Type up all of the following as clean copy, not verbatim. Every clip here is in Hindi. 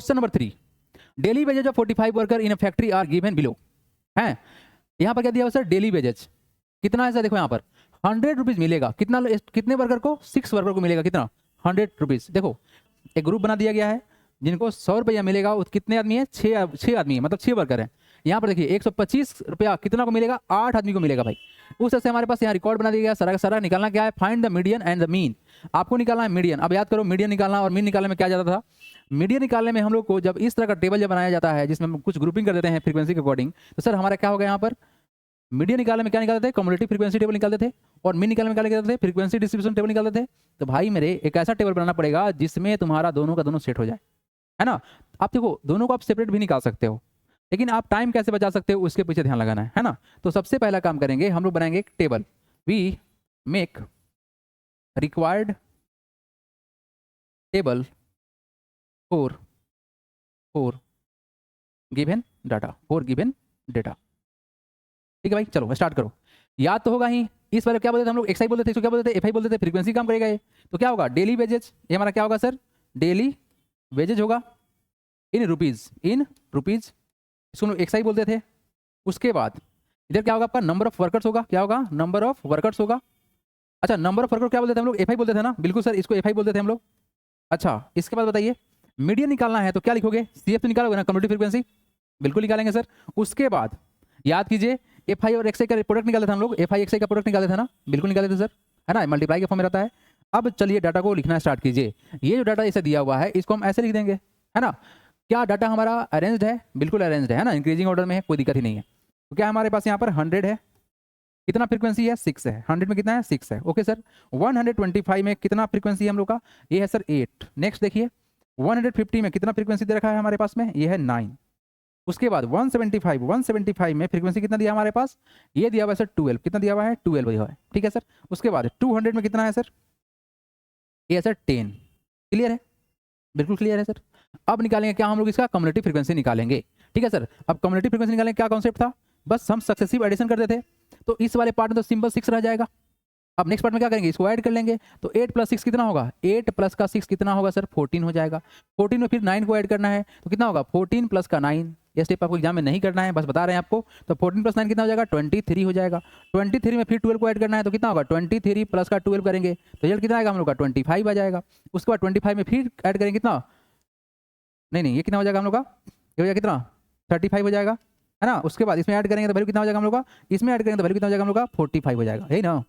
Question number 3, daily wages of 45 worker in a factory are given below है। यहाँ पर क्या दिया हुआ सर, डेली वेजेज कितना है सर, देखो यहाँ पर 100 रुपीज मिलेगा, कितना कितने वर्कर को, 6 वर्कर को मिलेगा कितना, 100 रुपीज। देखो एक ग्रुप बना दिया गया है जिनको 100 रुपया मिलेगा, कितने आदमी है, 6 आदमी है, मतलब 6 वर्कर है। यहाँ पर देखिए 125 रुपया कितना को मिलेगा, 8 आदमी को मिलेगा भाई। उस तरह से हमारे पास यहाँ रिकॉर्ड बना दिया गया, सारा का सारा निकालना क्या है, find the median and the mean. आपको निकालना है मीडियन। अब याद करो मीडियन निकालना और मीन निकालने में क्या जाता था, मीडियन निकालने में हम लोग को जब इस तरह का टेबल जब बनाया जाता है जिसमें हम कुछ ग्रुपिंग कर देते हैं फ्रीक्वेंसी के अकॉर्डिंग, तो सर हमारा क्या होगा यहाँ पर, मीडियन निकालने में क्या निकालते थे, कम्युलेटिव फ्रीक्वेंसी टेबल निकालते थे, और मीन निकालने में क्या निकालते थे, फ्रीक्वेंसी डिस्ट्रीब्यूशन टेबल निकालते थे। तो भाई मेरे एक ऐसा टेबल बनाना पड़ेगा जिसमें तुम्हारा दोनों का दोनों सेट हो जाए, है ना। आप देखो दोनों को आप सेपरेट भी निकाल सकते हो, लेकिन आप टाइम कैसे बचा सकते हो उसके पीछे ध्यान लगाना है ना। तो सबसे पहला काम करेंगे हम लोग, बनाएंगे एक table, we make required table for given data, ठीक है भाई। चलो स्टार्ट करो, याद तो होगा ही। इस बार क्या बोलते थे हम लोग, एक्सआई बोलते थे, इसको क्या बोलते थे, एफआई बोलते थे, फ्रीक्वेंसी काम करेगा ये। तो क्या होगा, डेली वेजेज, ये हमारा क्या होगा सर, डेली वेजेज होगा इन रुपीज, इसको हम लोग एक्सआई बोलते थे। उसके बाद इधर क्या होगा आपका, नंबर ऑफ वर्कर्स होगा, क्या होगा, नंबर ऑफ वर्कर्स होगा। अच्छा नंबर ऑफ वर्कर क्या बोलते थे हम लोग, एफआई बोलते थे ना, बिल्कुल सर, इसको एफआई बोलते थे हम लोग। अच्छा इसके बाद बताइए, मीडियन निकालना है तो क्या लिखोगे, सीएफ तो निकालोगे ना, कम्युलेटिव फ्रीक्वेंसी, बिल्कुल निकालेंगे सर। उसके बाद याद कीजिए, एफआई और एक्सआई का प्रोडक्ट निकालते थे हम लोग, एफआई एक्सआई का प्रोडक्ट निकालते थे ना, बिल्कुल निकाले थे सर, है ना, मल्टीप्लाई के फॉर्म में रहता है। अब चलिए डाटा को लिखना स्टार्ट कीजिए। ये जो डाटा इसे दिया हुआ है इसको हम ऐसे लिख देंगे, है ना। क्या डाटा हमारा अरेंज्ड है, बिल्कुल अरेंज्ड है ना, इंक्रीजिंग ऑर्डर में है, कोई दिक्कत ही नहीं है। तो क्या हमारे पास यहाँ पर 100 है, कितना फ्रीक्वेंसी है, 6 है, 100 में कितना है, 6 है, ओके सर। 125 में कितना फ्रीक्वेंसी है हम लोग का, ये है सर 8। नेक्स्ट देखिए 150 में कितना फ्रीक्वेंसी दे रखा है हमारे पास में, ये है 9। उसके बाद 175 में फ्रीक्वेंसी कितना दिया हमारे पास, ये दिया हुआ है सर 12, कितना दिया हुआ है, 12 दिया हुआ है, ठीक है सर। उसके बाद 200 में कितना है सर, ये है सर 10। क्लियर है, बिल्कुल क्लियर है सर। अब निकालेंगे क्या हम लोग, इसका कम्युलेटिव फ्रीक्वेंसी निकालेंगे, ठीक है सर। अब कम्युलेटिव फ्रीक्वेंसी निकालेंगे, क्या कॉन्सेप्ट था, बस हम सक्सेसिव एडिशन करते थे, तो इस वाले पार्ट में तो सिंपल 6 रह जाएगा। अब नेक्स्ट पार्ट में क्या करेंगे, इसको ऐड कर लेंगे, तो 8 + 6 कितना होगा, 8 + का 6 कितना होगा सर, 14 हो जाएगा। 14 में फिर 9 को ऐड करना है तो कितना होगा, 14 + का 9। ये स्टेप आपको एग्जाम में नहीं करना है, बस बता रहे हैं आपको। तो 14 + 9 कितना हो जाएगा, 23 हो जाएगा। 23 में फिर 12 को ऐड करना है तो कितना होगा, 23 + का 12 करेंगे तो रिजल्ट कितना आएगा हम लोग का, 25 आ जाएगा। उसके बाद 25 में फिर ऐड करेंगे कितना, नहीं ये कितना हो जाएगा हम लोग का, ये हो जाएगा कितना, 35 हो जाएगा, है ना। उसके बाद इसमें ऐड करेंगे तो वैल्यू कितना हो जाएगा हम लोग का, इसमें ऐड करेंगे तो वैल्यू कितना हो जाएगा हम लोग का, 45 हो जाएगा, यही ना।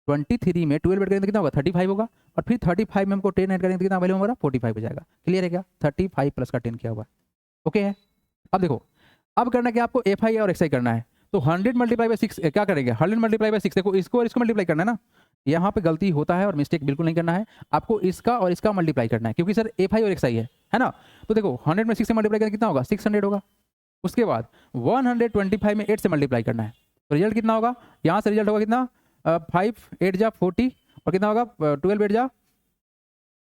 23 में 12 ऐड करेंगे तो कितना होगा, 35 होगा, और फिर 35 में हमको 10 ऐड करेंगे तो कितना वैल्यू हमारा, 45 हो जाएगा। क्लियर है क्या, 35 + का 10 किया हुआ है, ओके है। अब देखो अब करना क्या आपको, एफ आई और एक्स आई करना है। तो 100 × 6 क्या करेंगे, 100 × 6, देखो इसको और इसको मल्टीप्लाई करना है ना। यहाँ पे गलती होता है और मिस्टेक बिल्कुल नहीं करना है, आपको इसका और इसका मल्टीप्लाई करना है, क्योंकि सर एफ आई और एक्स आई है ना। तो देखो 100 में 6 से मल्टीप्लाई करना कितना होगा, 600 होगा। उसके बाद 125 में 8 से मल्टीप्लाई करना है तो रिजल्ट कितना होगा, यहाँ से रिजल्ट होगा कितना, 5 8 जा 40, और कितना होगा 12 8 जा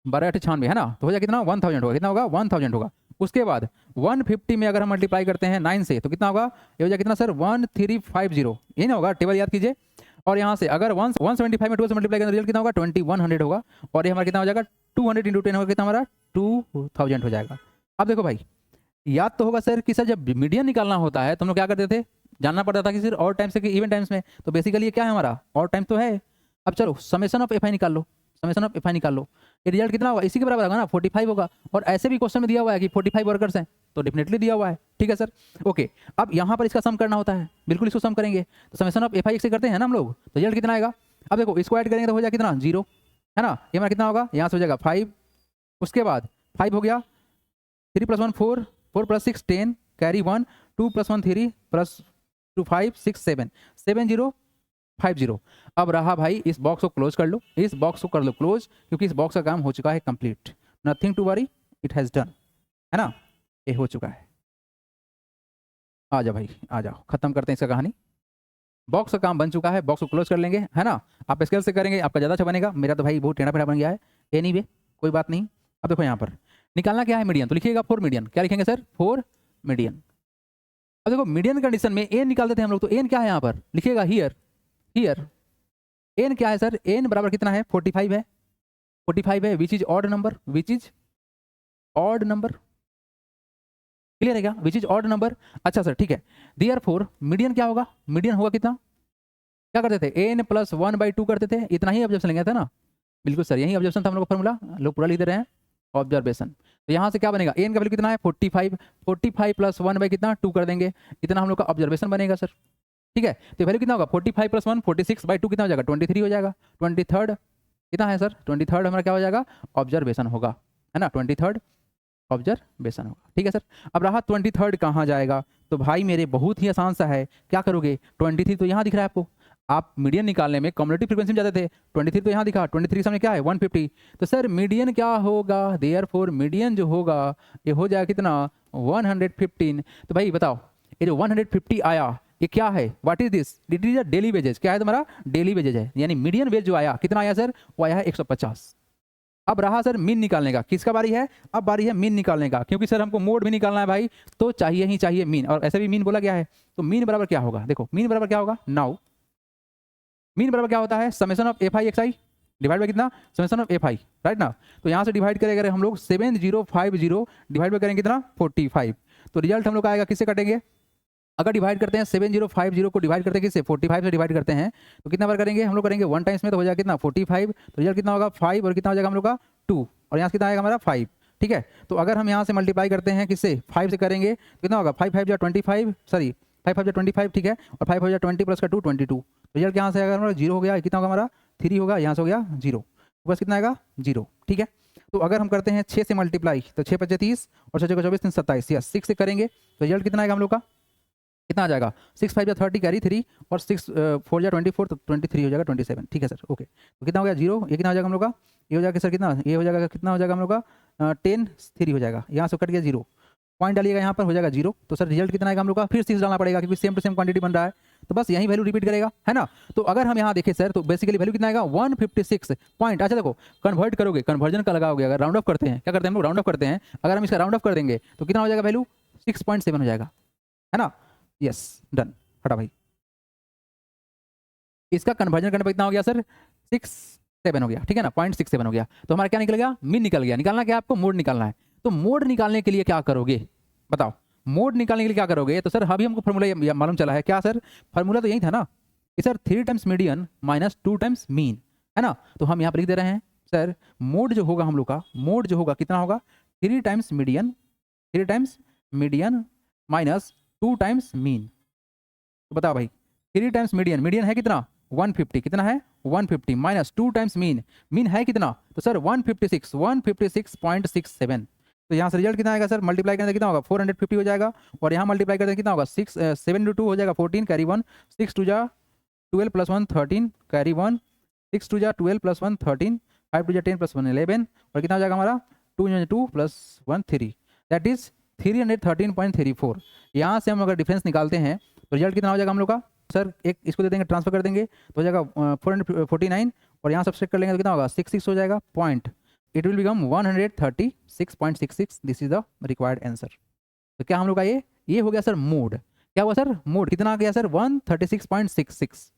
12 8 96, है ना। तो हो जाए कितना, 1000 होगा, कितना होगा, 1000 होगा। उसके बाद 150 में अगर हम मल्टीप्लाई करते हैं 9 से तो कितना होगा, ये हो जाए कितना सर, 1350, ये ना होगा, टेबल याद कीजिए। और यहाँ से अगर 175 में 12 से मल्टीप्लाई करें तो रिजल्ट कितना होगा, 2100 होगा। और ये हमारा कितना हो जाएगा, 200 × 10 होगा, कितना हमारा 2000 हो जाएगा। अब देखो भाई याद तो होगा सर कि सर जब मीडियन निकालना होता है तो हम लोग क्या करते थे, जानना पड़ता था कि सिर्फ और टाइम से कि इवन टाइम्स में। तो बेसिकली ये क्या है हमारा, और टाइम तो है। अब चलो समेशन ऑफ एफआई निकाल लो, समेशन ऑफ एफआई निकाल लो, ये रिजल्ट कितना होगा, इसी के बराबर होगा ना, 45 होगा। और ऐसे भी क्वेश्चन में दिया हुआ है कि 45 वर्कर्स हैं, तो डेफिनेटली दिया हुआ है, ठीक है सर, ओके। अब यहाँ पर इसका सम करना होता है, बिल्कुल इसको सम करेंगे। तो समेशन ऑफ एफआई से करते हैं ना हम लोग, तो रिजल्ट कितना आएगा। अब देखो इसको ऐड करेंगे तो हो जाएगा कितना, 0, है ना। ये हमारा कितना होगा, यहाँ से हो जाएगा 5, उसके बाद 5 हो गया, 3 + 1 4, 4 + 6 10, कैरी 1, 2 + 1 3, +2 5 6 7, 7050। अब रहा भाई, इस बॉक्स को क्लोज कर लो, इस बॉक्स को कर लो क्लोज, क्योंकि इस बॉक्स का काम हो चुका है complete, nothing to worry, it has done, है ना, ये हो चुका है। आ जाओ भाई आ जाओ, खत्म करते हैं इसका कहानी। बॉक्स का काम बन चुका है, बॉक्स को क्लोज कर लेंगे, है ना। आप स्केल से करेंगे आपका ज़्यादा अच्छा बनेगा, मेरा तो भाई बहुत टेढ़ा पेढ़ा बन गया है, एनीवे कोई बात नहीं। अब देखो यहाँ पर निकालना क्या है, मीडियन, तो लिखिएगा 4 मीडियन, क्या लिखेंगे सर, 4 मीडियन। अब देखो मीडियन कंडीशन में एन निकालते थे हम लोग, तो एन क्या है यहाँ पर, लिखिएगा हियर, एन क्या है सर, एन बराबर कितना है, 45 है, 45 है, which is odd number, clear है क्या, विच इज ऑड नंबर। अच्छा सर ठीक है, देयरफॉर मीडियन क्या होगा, मीडियन होगा कितना, क्या करते थे n + 1/2 करते थे, इतना ही ऑब्जर्वेशन लेंगे था ना, बिल्कुल सर यही ऑब्जर्वेशन था हम लोग का फॉर्मूला, लोग पूरा लिख दे रहे हैं ऑब्जर्वेशन। तो यहाँ से क्या बनेगा, n का वैल्यू कितना है 45, 45 + 1 बाई कितना 2 कर देंगे, इतना हम लोग का ऑब्जर्वेशन बनेगा सर। ठीक है, तो वैल्यू कितना होगा 45 + 1 46/2 कितना हो जाएगा 23 हो जाएगा। 23rd कितना है सर 23rd हमारा क्या हो जाएगा ऑब्जर्वेशन होगा, है ना 23rd ऑब्जर्वेशन होगा। ठीक है सर, अब रहा 23rd कहाँ जाएगा, तो भाई मेरे बहुत ही आसान सा है, क्या करोगे 23 तो यहाँ दिख रहा है आपको, आप मीडियन निकालने में कम्युलेटिव फ्रीक्वेंसी में जाते थे, 23 तो यहाँ दिखा, 23 सामने क्या है 150, तो सर मीडियन क्या होगा, देयरफॉर मीडियन जो होगा ये हो जाएगा कितना 115। तो भाई बताओ ये जो 150 आया ये क्या है, what is this, it is a daily wages, क्या है तुम्हारा डेली वेजेज है, यानी मीडियन वेज जो आया कितना आया सर, वो आया है 150। अब रहा सर मीन निकालने का, किसका बारी है, अब बारी है मीन निकालने का, क्योंकि सर हमको मोड भी निकालना है भाई, तो चाहिए ही चाहिए मीन, और ऐसे भी मीन बोला गया है, तो मीन बराबर क्या होगा, देखो मीन बराबर क्या होगा, नाउ मीन बराबर क्या होता है summation of F I X I divide by कितना summation of F I, right ना, तो यहाँ से डिवाइड करेंगे अगर हम लोग 7050 डिवाइड बाय करेंगे कितना 45, तो रिजल्ट हम लोग आएगा किससे कटेंगे, अगर डिवाइड करते हैं 7050 को डिवाइड करते हैं किससे 45 से डिवाइड करते हैं, तो कितना बार करेंगे हम लोग करेंगे 1 टाइम्स में, तो हो जाएगा कितना 45, तो रिजल्ट कितना होगा 5 और कितना हो जाएगा हम लोग का 2, और यहाँ से कितना आएगा हमारा 5। ठीक है, तो अगर हम यहाँ से मल्टीप्लाई करते हैं किससे 5 से करेंगे तो कितना होगा 5 5 25, सॉरी 5 5 25, ठीक है, और 5 5 20 प्लस का 2 22, रिजल्ट यहाँ से अगर हमारा 0 हो गया, कितना होगा हमारा 3 होगा, यहाँ से हो गया 0, बस कितना आएगा 0। ठीक है, तो अगर हम करते हैं 6 से मल्टीप्लाई तो 6 × 30 और 6 × 24 3 27, यस 6 से करेंगे तो रिजल्ट कितना आएगा हम लोग का, कितना आ जाएगा 6 5 30 कैरी 3 और 6 4 24 तो 23 हो जाएगा 27। ठीक है सर, ओके, तो कितना हो गया 0, ये कितना हो जाएगा हम लोग का, ये हो जाएगा सर कितना, ये हो जाएगा कितना हो जाएगा हम लोग का 10 3 हो जाएगा, यहाँ से कट गया 0, पॉइंट डालिएगा यहाँ पर हो जाएगा 0, तो सर रिजल्ट कितना आएगा हम लोग का, फिर 6 डालना पड़ेगा क्योंकि सेम टू सेम क्वांटिटी बन रहा है, तो बस यही वैल्यू रिपीट करेगा, है ना। तो अगर हम यहाँ देखें सर तो बेसिकली वैल्यू कितना आएगा 156 पॉइंट। अच्छा देखो कन्वर्ट करोगे, कन्वर्जन का लगाओगे, अगर राउंड ऑफ करते हैं, क्या करते हैं हम लोग राउंड ऑफ करते हैं, अगर हम इसका राउंड ऑफ कर देंगे तो कितना हो जाएगा वैल्यू 6.7 हो जाएगा, है ना, यस डन, हटा भाई, इसका कन्वर्जन करने पर कितना हो गया सर 6.7 हो गया, ठीक है ना 0.67 हो गया, तो हमारा क्या निकल गया मीन निकल गया। निकालना क्या आपको, मोड निकालना है, तो मोड निकालने के लिए क्या करोगे बताओ, मोड निकालने के लिए क्या करोगे, तो सर अभी हमको फॉर्मूला मालूम चला है, क्या सर फॉर्मूला तो यही था ना कि sir 3 times median minus 2 times mean, है ना, तो हम यहाँ पर लिख दे रहे हैं सर मोड जो होगा हम लोग का, मोड जो होगा कितना होगा 3 times median minus 2 times mean. तो बताओ भाई 3 टाइम्स मीडियन, मीडियन है कितना 150, कितना है 150 माइनस 2 टाइम्स मीन, मीन है कितना, तो सर 156.67, तो यहाँ से रिजल्ट कितना आएगा सर, मल्टीप्लाई करने से कितना होगा 450 हो जाएगा, और यहाँ मल्टीप्लाई करने से कितना होगा 7 × 2 हो जाएगा 14 कैरी 1, 6 2 जा 12 + 1 13 कैरी 1, 6 2 जा 12 + 1 13, 5 2 जा 10 + 1 11, और कितना हो जाएगा हमारा 2 × 2 + 1 3, दैट इज 313.34। यहाँ से हम अगर डिफरेंस निकालते हैं तो रिजल्ट कितना हो जाएगा हम लोग का, सर एक इसको दे देंगे ट्रांसफर कर देंगे तो हो जाएगा 449, और यहाँ सब्सट्रैक्ट कर लेंगे तो कितना होगा 66 हो जाएगा point, it will become 136.66, this is the required answer. तो क्या हम लोग का ये हो गया सर मोड, क्या हुआ सर मोड कितना आ गया सर 136.66,